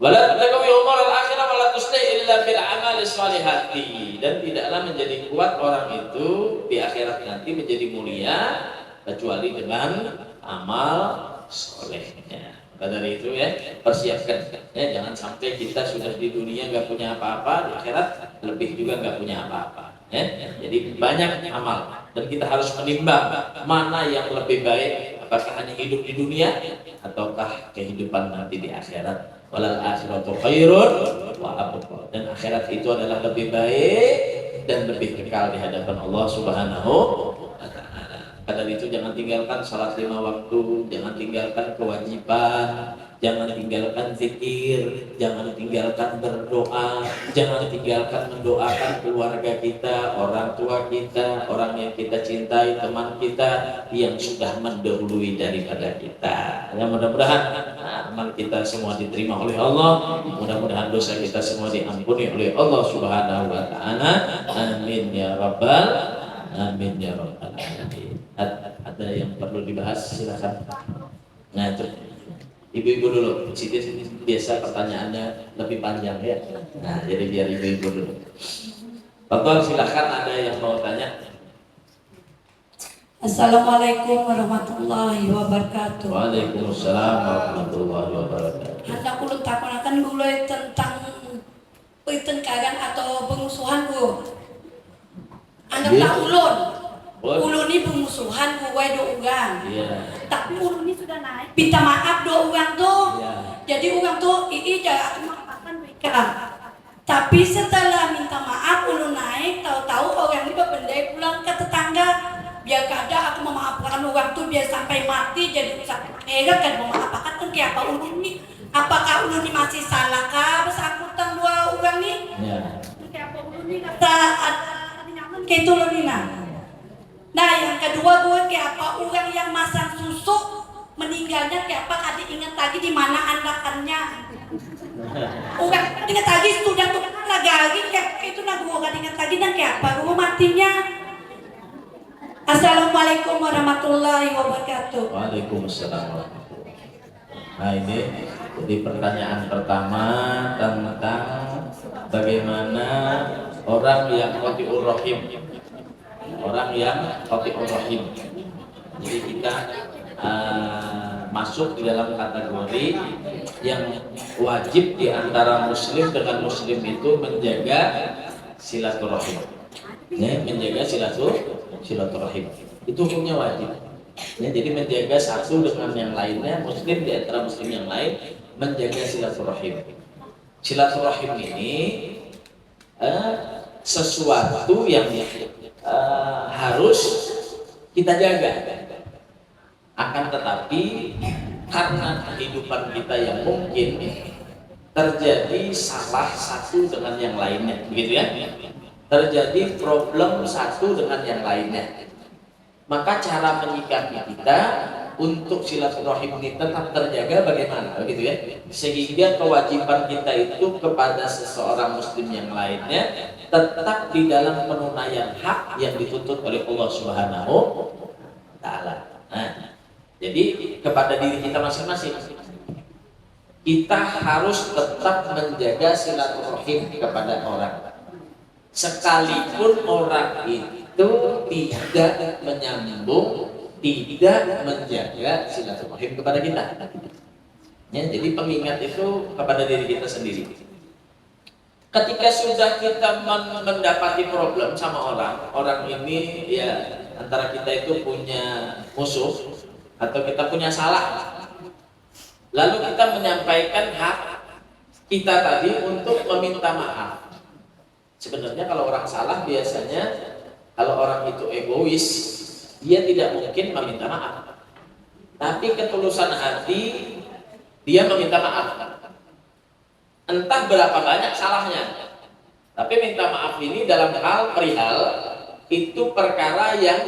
Wala taqawi umar al-akhirah wala tusli illa bil amal salihati, dan tidaklah menjadi kuat orang itu di akhirat nanti menjadi mulia kecuali dengan amal solehnya. Maka dari itu ya persiapkan ya, jangan sampai kita sudah di dunia nggak punya apa-apa, di akhirat lebih juga nggak punya apa-apa ya. Jadi banyak amal dan kita harus menimbang mana yang lebih baik, apakah hanya hidup di dunia ataukah kehidupan nanti di akhirat. Walal akhiratu khairun wa abqa, dan akhirat itu adalah lebih baik dan lebih kekal di hadapan Allah Subhanahu wa taala. Karena itu jangan tinggalkan salat 5 waktu, jangan tinggalkan kewajiban, jangan tinggalkan zikir, jangan tinggalkan berdoa, jangan tinggalkan mendoakan keluarga kita, orang tua kita, orang yang kita cintai, teman kita yang sudah mendahului daripada kita. Ya, mudah-mudahan amal kita semua diterima oleh Allah, mudah-mudahan dosa kita semua diampuni oleh Allah Subhanahu wa taala. Amin ya rabbal alamin. Ada yang perlu dibahas, silakan. Nah, ibu-ibu dulu, sini biasa pertanyaannya lebih panjang ya. Nah, jadi biar ibu-ibu dulu. Bapak silakan, ada yang mau tanya. Assalamualaikum warahmatullahi wabarakatuh. Waalaikumsalam warahmatullahi wabarakatuh. Hendak kulit takonakan gulai tentang pertengkaran atau pengusuhan bu. Anda tak ulun. Ulun ini pengusuhan gue do uang. Tapi ulun ini sudah naik. Minta maaf do uang tuh. Jadi uang tuh jangan aku maafkan mereka. Tapi setelah minta maaf ulun naik, tahu-tahu orang ini berpendai pulang ke tetangga. Biar kada aku memaafkan uang tuh biar sampai mati, jadi sampai akhirat kan memaafkan kan kayak apa ulun ini? Apakah ulun ini masih salah kah bersangkutan dua uang ini? Kayak apa ulun ini kata ada nyaman kayak itu ulun ini. Nah yang kedua gue kayak apa orang yang masang susu meninggalnya kayak apa kada ingat lagi di mana anakannya. Orang ingat lagi sudah tuh lagi kayak itu nah gue kada ingat lagi dan kayak apa gue matinya. Assalamualaikum warahmatullahi wabarakatuh. Waalaikumsalam warahmatullahi wabarakatuh. Nah ini jadi pertanyaan pertama tentang bagaimana orang yang qati'ur rahim. Orang yang qati'ur rahim. Jadi kita masuk di dalam kategori yang wajib di antara muslim dengan muslim itu menjaga silaturahim. Ya, menjaga silaturahim itu hukumnya wajib ya, jadi menjaga satu dengan yang lainnya, muslim di antara muslim yang lain menjaga silaturahim. Silaturahim ini sesuatu yang harus kita jaga, akan tetapi karena kehidupan kita yang mungkin terjadi salah satu dengan yang lainnya, begitu ya, terjadi problem satu dengan yang lainnya, maka cara menyikapi kita untuk silaturahim ini tetap terjaga bagaimana, begitu ya, sehingga kewajiban kita itu kepada seseorang muslim yang lainnya tetap di dalam penunaian hak yang dituntut oleh Allah Subhanahu wa taala. Nah, jadi kepada diri kita masing-masing kita harus tetap menjaga silaturahim kepada orang. Sekalipun orang itu tidak menyambung tidak menjaga silaturahim kepada kita. Ya, jadi pengingat itu kepada diri kita sendiri. Ketika sudah kita mendapati problem sama orang ini ya antara kita itu punya musuh atau kita punya salah, lalu kita menyampaikan hak kita tadi untuk meminta maaf. Sebenarnya kalau orang salah biasanya kalau orang itu egois, dia tidak mungkin meminta maaf. Tapi ketulusan hati dia meminta maaf. Entah berapa banyak salahnya. Tapi minta maaf ini dalam hal perihal itu perkara yang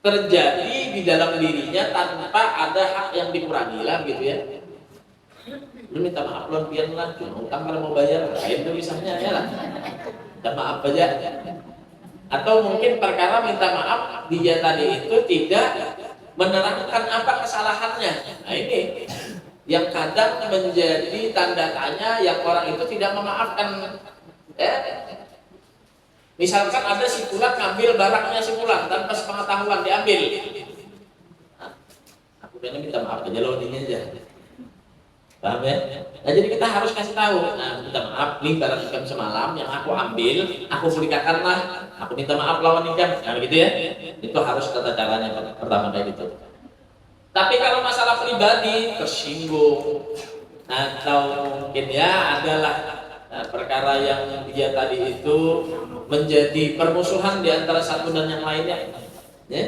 terjadi di dalam dirinya tanpa ada hak yang dikurangi lah gitu ya. Lu minta maaf lu pian lah, cuma utang kalau mau bayar, lain tuh misalnya ya lah. Minta maaf aja. Atau mungkin perkara minta maaf dia tadi itu tidak menerangkan apa kesalahannya. Nah ini yang kadang menjadi tanda tanya yang orang itu tidak memaafkan. Misalkan ada si Fulan ngambil barangnya si Fulan tanpa sepengetahuan diambil. Nah, aku ini minta maaf aja loh ini aja. Paham ya? Nah jadi kita harus kasih tahu. Nah minta maaf nih barang ikan semalam yang aku ambil, aku berikan lah. Aku minta maaf lawan ikan. Nah gitu ya. Itu harus tata caranya pertama kayak gitu. Tapi kalau masalah pribadi tersinggung atau mungkin ya adalah perkara yang dia tadi itu menjadi permusuhan di antara satu dan yang lainnya, ya?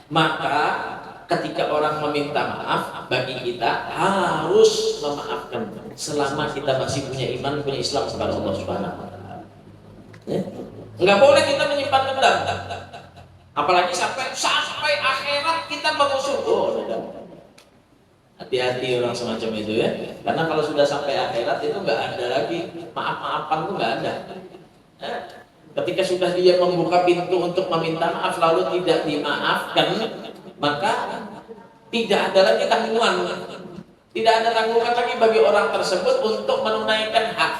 Maka ketika orang meminta maaf bagi kita harus memaafkan selama kita masih punya iman, punya Islam kepada Allah Subhanahu wa taala. Ya? Enggak boleh kita menyimpan dendam. Apalagi sampai akhirat kita memusuh. Oh, hati-hati orang semacam itu ya. Karena kalau sudah sampai akhirat itu nggak ada lagi maaf-maafan itu nggak ada. Ketika sudah dia membuka pintu untuk meminta maaf lalu tidak dimaafkan, maka tidak ada lagi tanggungan. Tidak ada tanggungan lagi bagi orang tersebut untuk menunaikan hak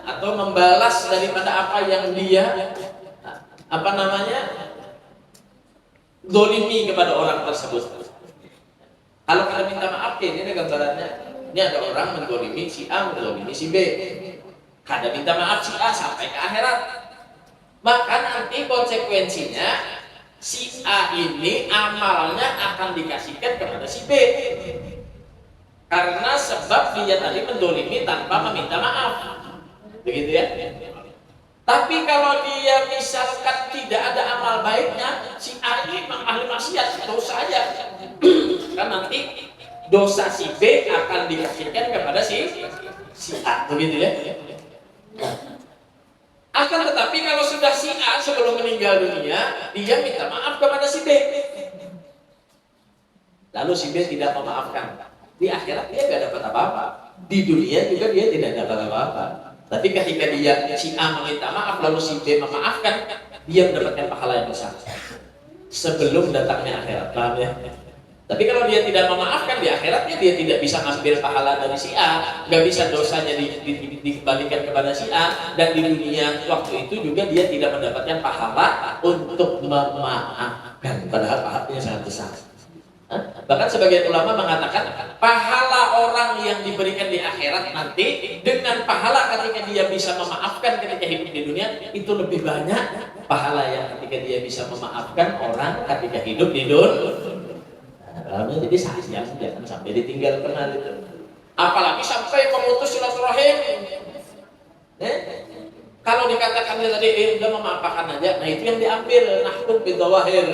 atau membalas daripada apa yang dia dolimi kepada orang tersebut. Kalau kita minta maaf, ini gambarannya. Ini ada orang mendolimi si A, mendolimi si B. Kada minta maaf si A sampai ke akhirat. Maka nanti konsekuensinya si A ini amalnya akan dikasihkan kepada si B. Karena sebab dia tadi mendolimi tanpa meminta maaf. Begitu ya. Tapi kalau dia misalkan tidak ada amal baiknya, si A ini memang ahli maksiat, dosa saja. Kan nanti dosa si B akan dikasihkan kepada si A, begitu ya. Akan tetapi kalau sudah si A sebelum meninggal dunia, dia minta maaf kepada si B. Lalu si B tidak memaafkan. Di akhirat dia tidak dapat apa-apa. Di dunia juga dia tidak dapat apa-apa. Tapi ketika dia si A meminta maaf lalu si B memaafkan, dia mendapatkan pahala yang besar sebelum datangnya akhirat. Paham ya? Tapi kalau dia tidak memaafkan di akhiratnya dia tidak bisa ngambil pahala dari si A, nggak bisa dosanya dikembalikan kepada si A, dan di dunia waktu itu juga dia tidak mendapatkan pahala untuk memaafkan, padahal pahalanya sangat besar. Bahkan sebagian ulama mengatakan pahala orang yang diberikan di akhirat nanti dengan pahala ketika dia bisa memaafkan ketika hidup di dunia itu lebih banyak pahala yang ketika dia bisa memaafkan orang ketika hidup di dunia. Jadi sayang jangan sampai ditinggal pernah itu. Apalagi sampai memutus silaturahim. Kalau dikatakan dia tadi udah memaafkan aja, nah itu yang diambil nahkum bidawahir.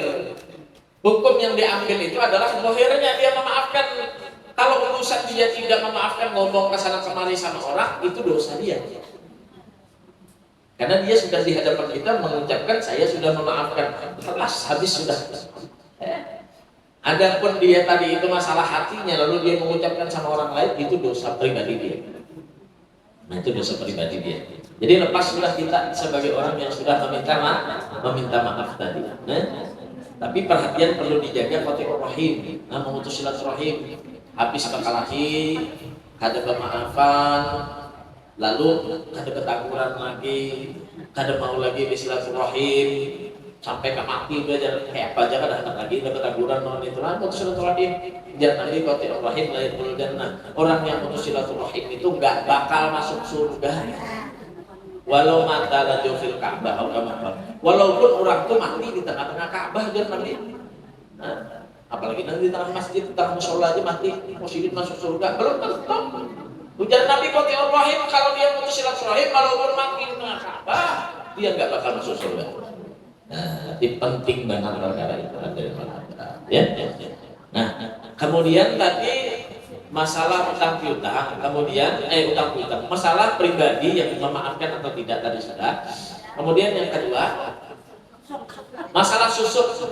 Hukum yang diambil itu adalah zahirnya dia memaafkan. Kalau urusan dia tidak memaafkan, ngomong ke sana kemari sama orang, itu dosa dia. Karena dia sudah di hadapan kita mengucapkan saya sudah memaafkan. Kelas habis sudah. Adapun dia tadi itu masalah hatinya lalu dia mengucapkan sama orang lain, itu dosa pribadi dia. Nah itu dosa pribadi dia. Jadi lepas sudah kita sebagai orang yang sudah meminta maaf tadi. Tapi perhatian perlu dijaga qatirur rahim, memutus silaturahim, habis berkelahi, ada pemaafan, lalu ada ketakuran lagi, ada mau lagi bersilaturahim, sampai ke mati udah jangan kayak apa aja kan datang lagi dapat teguran non itu lah putus silaturahim jangan nanti qatirrahim la yadkhulul jannah. Orang yang putus silaturahim itu nggak bakal masuk surga walau mata rajul fil Ka'bah walaupun orang tuh mati di tengah-tengah Ka'bah jangan nanti apalagi nanti di tengah masjid di tengah musola aja mati musyidik masuk surga belum tentu. Ujar Nabi qatirrahim kalau dia putus silaturahim walaupun mati di tengah Ka'bah dia nggak bakal masuk surga. Nah, jadi penting banget perkara itu ya. Nah, kemudian tadi masalah utang piutang, kemudian utang piutang, masalah pribadi yang memaafkan atau tidak tadi sudah. Kemudian yang kedua, masalah susuk.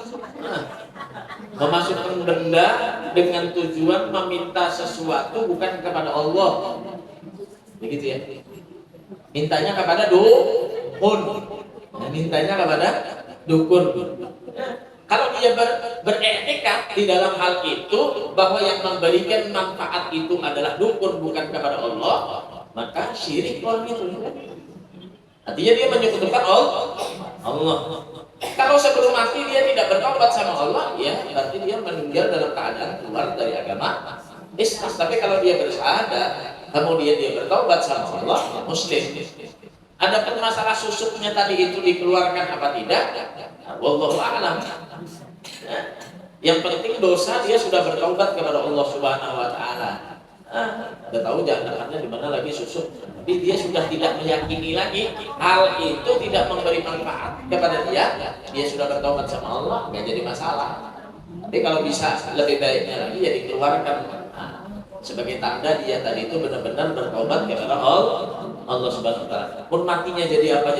Memasukkan benda dengan tujuan meminta sesuatu bukan kepada Allah. Begitu ya. Mintanya kepada dukun. Mintanya kepada dukun. Kalau dia beriktikad di dalam hal itu bahwa yang memberikan manfaat itu adalah dukun bukan kepada Allah, maka syirik orang itu. Artinya dia menyekutukan Allah. Kalau sebelum mati dia tidak bertobat sama Allah, ya berarti dia meninggal dalam keadaan keluar dari agama Islam. Tapi kalau dia bersyahada, kemudian dia bertobat sama Allah, ya Muslim. Adapun masalah susuknya tadi itu dikeluarkan apa tidak, wallahu a'lam. Yang penting dosa dia sudah bertobat kepada Allah Subhanahu wa taala. Ada tahu jangannya di mana lagi susuk, tapi dia sudah tidak meyakini lagi hal itu tidak memberi manfaat kepada dia. Dia sudah bertobat sama Allah, nggak jadi masalah. Tapi kalau bisa lebih baiknya lagi ya dikeluarkan sebagai tanda dia tadi itu benar-benar bertobat kepada Allah Subhanahu wa taala. Pun matinya jadi apa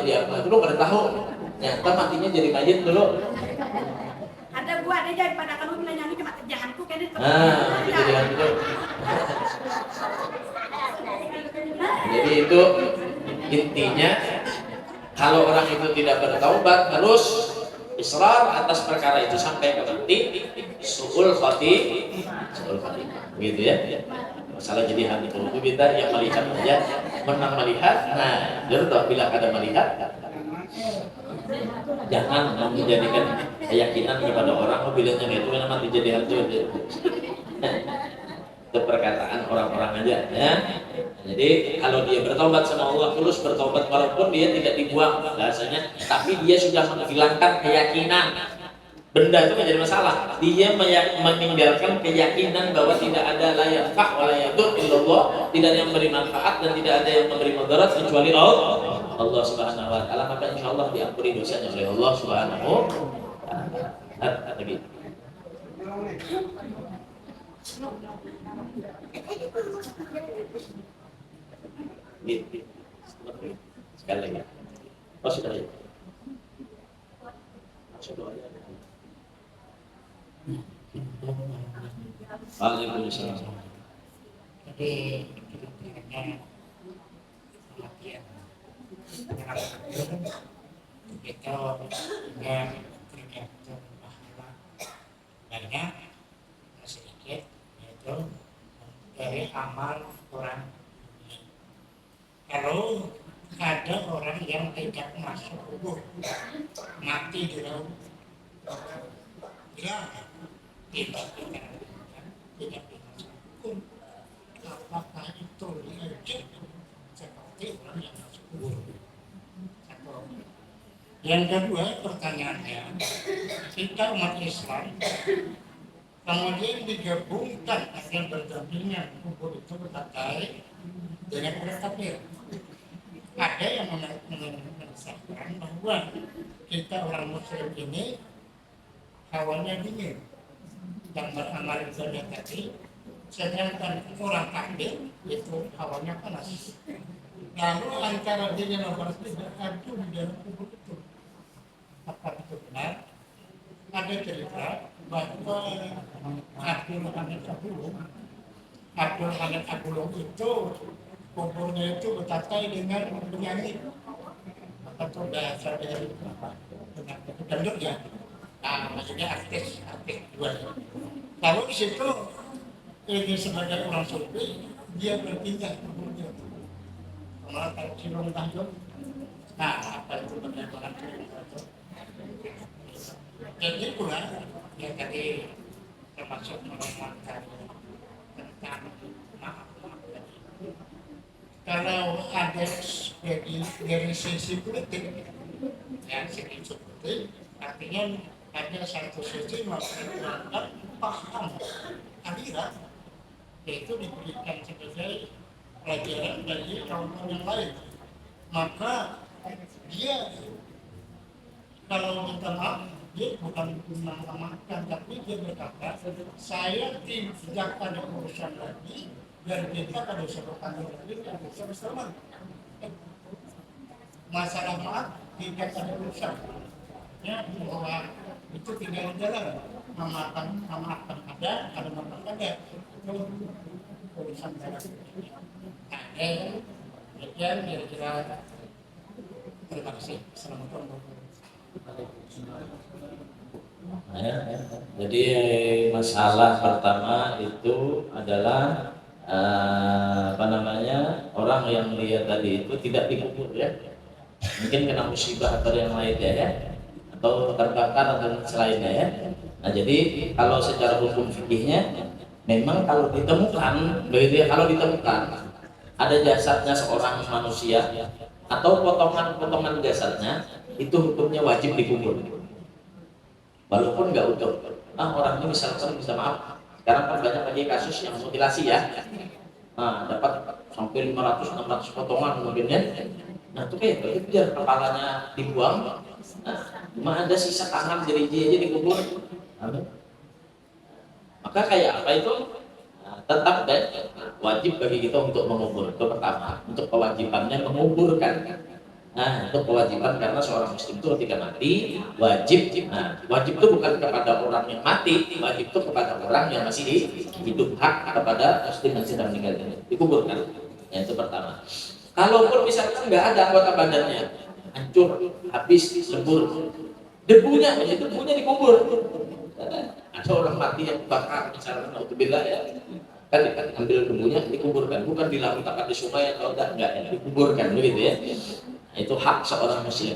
dulu pada tahu. Nyata matinya jadi mayit dulu. Ada gua ada daripada kamu nyanyi cuma kerjaanku kan itu. Jadi itu. Jadi itu intinya kalau orang itu tidak bertaubat terus israr atas perkara itu sampai ke mati suul khatimah. Begitu ya. Masalah jadi hal itu kita yang melihat saja menang melihat. Nah, jadi bila ada melihat jangan menjadikan keyakinan kepada orang mobilnya itu memang jadi hal itu. Itu perkataan orang-orang aja ya. Jadi kalau dia bertobat sama Allah terus bertobat walaupun dia tidak dibuang bahasanya, tapi dia sudah menghilangkan keyakinan benda itu menjadi masalah. Dia meninggalkan keyakinan bahwa tidak ada la yanfa' wa la yadur illallah, tidak ada yang memberi manfaat dan tidak ada yang memberi mudarat kecuali Allah Subhanahu wa taala, maka insyaallah diampuni dosanya oleh Allah Subhanahu wa taala. Lagi. Sekali lagi. Oh, sudah ya. Sudah ya. Waalaikumsalam. Jadi ceritanya kematian itu yang tergantung pahala banyak sedikit, yaitu dari amal orang. Kalau ada orang yang tidak masuk kubur mati di laut, ya tidak dimasuk hukum. Apakah itu legit seperti orang yang masuk kubur? Yang kedua pertanyaannya, kita umat Islam kemudian digabungkan agar berdampingan kubur itu berkaitan dengan orang kafir. Ada yang mensahkan bahwa kita orang Muslim ini hawanya dingin dan beramal ibadah tadi, sedangkan orang kafir itu hawanya panas. Lalu antara dingin dan panas beradu di dalam kubur itu. Apa itu benar? Ada cerita bahwa Abdul Hamid Abulung itu kuburnya itu bertatai dengan penyanyi atau bahasa dari penduduk ya. Maksudnya artis dua. Lalu di situ ini sebagai orang sufi dia berpindah kuburnya itu. Kemudian Cilung Tanjung. Nah, apa itu benar-benar Cilung Tanjung? Jadi pula yang tadi termasuk menemukan tentang maaf tadi. Kalau ada dari sisi politik, ya sisi politik, artinya ada satu sisi masyarakat paham aliran, yaitu diberikan sebagai pelajaran bagi kaum yang lain. Maka dia kalau minta maaf, dia bukan memaafkan, tapi dia berkata, saya tidak ada urusan lagi, dan kita pada suatu tanggal lagi yang bisa bersama. Masalah maaf tidak ada urusan, ya bahwa itu tinggal jalan, memaafkan ada memaafkan ada, itu urusan jalan. Demikian kira-kira. Terima kasih. Assalamualaikum. Jadi masalah pertama itu adalah orang yang melihat tadi itu tidak dikubur ya, mungkin kena musibah atau yang lainnya ya, atau terbakar dan selainnya ya. Nah jadi kalau secara hukum fikihnya memang kalau ditemukan ada jasadnya seorang manusia atau potongan-potongan jasadnya, itu hukumnya wajib dikubur walaupun nggak utuh. Orang ini misalkan bisa maaf, sekarang kan banyak lagi kasus yang mutilasi ya, dapat sampai 500-600 potongan mungkin ya. Nah itu kayak biar kepalanya dibuang, cuma ada sisa tangan jari-jari aja dikubur. Maka kayak apa itu? Tetap wajib bagi kita untuk mengubur. Itu pertama, untuk kewajibannya menguburkan. Nah, itu kewajiban karena seorang muslim itu ketika mati wajib. Wajib itu bukan kepada orang yang mati, wajib itu kepada orang yang masih hidup, hak kepada muslim yang sedang meninggal dunia dikuburkan. Ya, itu pertama. Kalaupun misalkan nggak ada anggota badannya, hancur, habis, lebur, debunya dikubur. Ada orang mati yang bakar, misalnya naudzubillah ya, kan ambil debunya dikuburkan, bukan dilarutkan di sungai atau enggak ya, dikuburkan begitu ya. Nah, itu hak seorang muslim.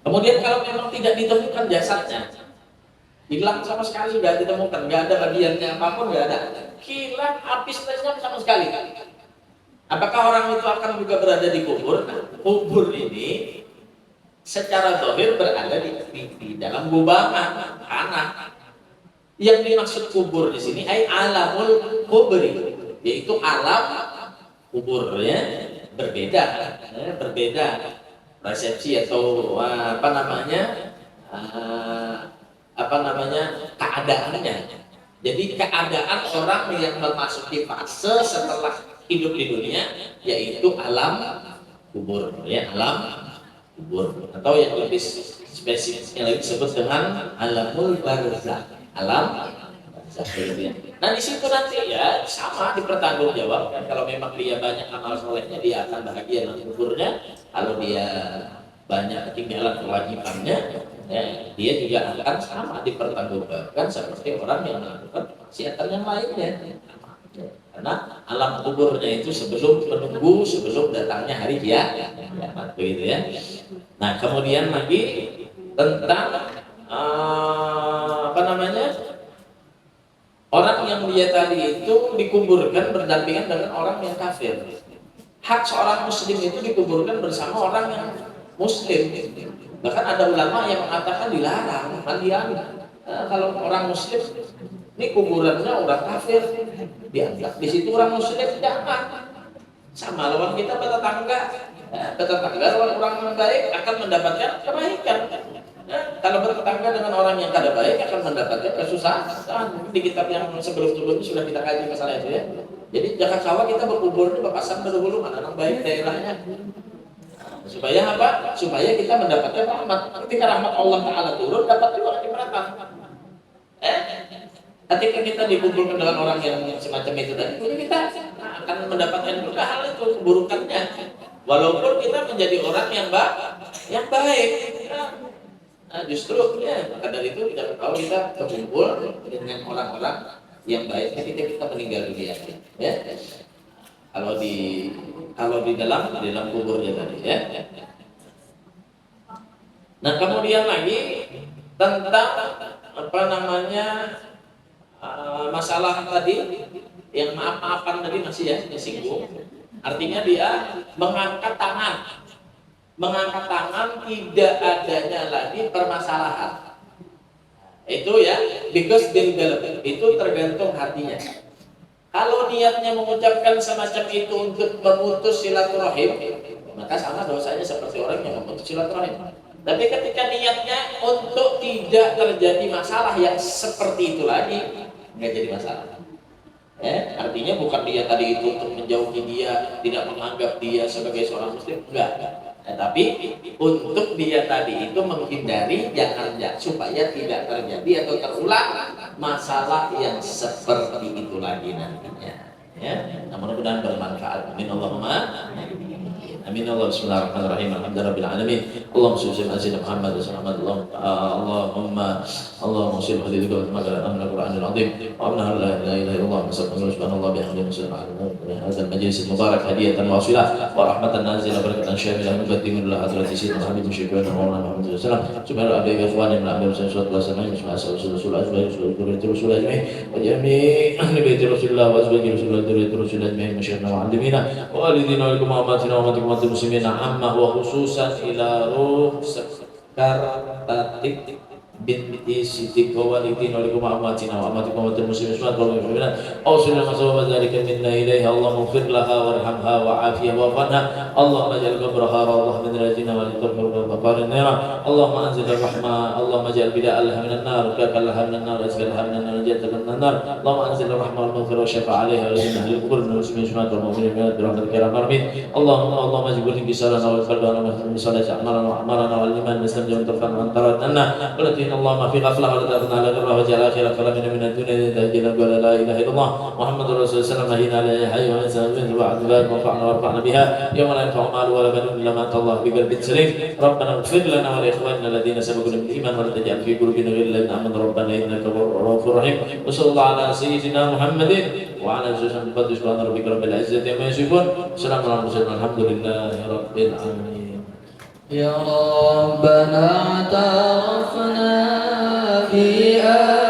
Kemudian kalau memang tidak ditemukan jasadnya, hilang sama sekali, nggak ditemukan, nggak ada bagiannya apapun, nggak ada, hilang, habis lenyap sama sekali. Apakah orang itu akan juga berada di kubur? Nah, kubur ini secara zahir berada di dalam gubangan tanah. Yang dimaksud kubur di sini alamul kubri, yaitu alam kuburnya berbeda persepsi atau keadaannya. Jadi keadaan orang yang memasuki fase setelah hidup di dunia, yaitu alam kubur ya, alam kubur, atau yang lebih spesifik yang disebut dengan alamul barzakh, alam barzakh. Nah di situ nanti ya sama dipertanggungjawabkan. Kalau memang dia banyak amal solehnya, dia akan bahagia dengan kuburnya. Kalau dia banyak ketinggalan kewajibannya, ya, dia juga akan sama dipertanggungjawabkan seperti orang yang melakukan maksiatan yang lainnya. Karena alam kuburnya itu sebelum datangnya hari kiamat, begitu ya. Nah kemudian lagi tentang orang yang dia tadi itu dikuburkan berdampingan dengan orang yang kafir. Hak seorang muslim itu dikuburkan bersama orang yang muslim. Bahkan ada ulama yang mengatakan dilarang mandian. Kalau orang muslim ini kuburannya orang kafir, dianggap di situ orang muslim jangan. Sama lawan kita tetangga orang baik akan mendapatkan kebaikan. Kalau bertetangga dengan orang yang tidak baik akan mendapatkan kesusahan. Di kitab yang sebelum-sebelumnya sudah kita kaji masalah itu ya. Jadi jangan khawatir kita berkubur di papasan dahulu mana orang baik daerahnya. Supaya apa? Supaya kita mendapatkan rahmat. Ketika rahmat Allah Ta'ala turun, dapat juga keberatan. Ketika kita dikumpulkan dengan orang yang semacam itu tadi, kita akan mendapatkan juga hal itu, keburukannya. Walaupun kita menjadi orang yang baik. Nah, justru ya, maka dari itu tidak tahu kita berkumpul dengan orang-orang yang baik ketika kita meninggal dunia. Ya. Kalau di dalam kuburnya tadi ya. Nah kemudian lagi tentang apa namanya masalah tadi yang maaf-maafan tadi masih ya disinggung. Artinya dia mengangkat tangan tidak adanya lagi permasalahan. Itu ya, because itu tergantung hatinya. Kalau niatnya mengucapkan semacam itu untuk memutus silaturahim, maka sama dosanya seperti orang yang memutus silaturahim. Tapi ketika niatnya untuk tidak terjadi masalah yang seperti itu lagi, nggak jadi masalah. Artinya bukan dia tadi itu untuk menjauhi dia, tidak menganggap dia sebagai seorang muslim, enggak. Tapi untuk dia tadi itu menghindari jangan supaya tidak terjadi atau terulang masalah yang seperti itu lagi nantinya. Ya, mudah-mudahan bermanfaat. Amin Allahumma. Amin Allah. Bismillahirrahmanirrahim. Alhamdulillahirabbil alamin. Allahumma shalli ala sayyidina Muhammad wa sallam. Allahumma shalli ala sayyidina Muhammad wa ala Qur'anil azim. Wa anna la ilaha illallah wa subhanallah bihamdihi wa subhanallah. Hadzal majlis mubarak hadiyatan wasilah wa rahmatan nazilah barakatan syamilah nuqaddimu ila hadrati sayyidina Muhammad syukran wa Muhammad sallallahu alaihi wasallam. Subhana rabbika ikhwanin min amri sallallahu alaihi wasallam. Wa jami' ahli baiti Rasulullah wa azwaji Rasulullah ajma'in masyayikh wa 'allimina wa walidina wa lakum amatina wa umat muslimin amma wa khususan ila ruh sekartatik binti Siti Kawalitin walikum amatina wa amatikum wa muslimin sallallahu alaihi wasallam. Ausilna masawaba dzalika minna ilaiha Allahumma ighfir laha warhamha wa afiha wa fanha. Allahumma ij'al qabraha rawdah min rajina wa litarfur wa faqarin nira. Allahumma anzil rahmah. Allahumma ij'al bida'alaha minan nar kakallaha minan nar azkalaha minan nar jannatan minan nar. Allahumma anzil rahmah wal maghfirah wa syafa'a 'alaiha wa lil ahli qubur muslimin sallallahu alaihi wasallam bi rahmatika ya arhamar rahimin. Allahumma ajbur kisarana wal fardana wa sallallahu amalana wa amarana wal iman muslim jam tarfan antara tanna Allah ma fi ghaflah wa la ta'khudna ala ghirra wa ja'ala akhira kalamina min ad-dunya tahjila wa la ilaha illallah Muhammadur Rasulullah sallallahu alaihi wa sallam wa adlan wa fa'na wa rafa'na biha yawma la yanfa'u malu wa la banun illa ma Allah bi qalbin salim. Rabbana ighfir lana wa li ikhwanina alladhina sabaquna bil iman wa la taj'al fi qulubina ghillan lil amanu rabbana innaka ghafurur rahim. Wa sallallahu ala sayyidina Muhammadin wa ala alihi wa sahbihi subhana rabbika rabbil izzati amma yasifun. Assalamu alaikum alhamdulillahi rabbil alamin. يا ربنا اعترفنا بأن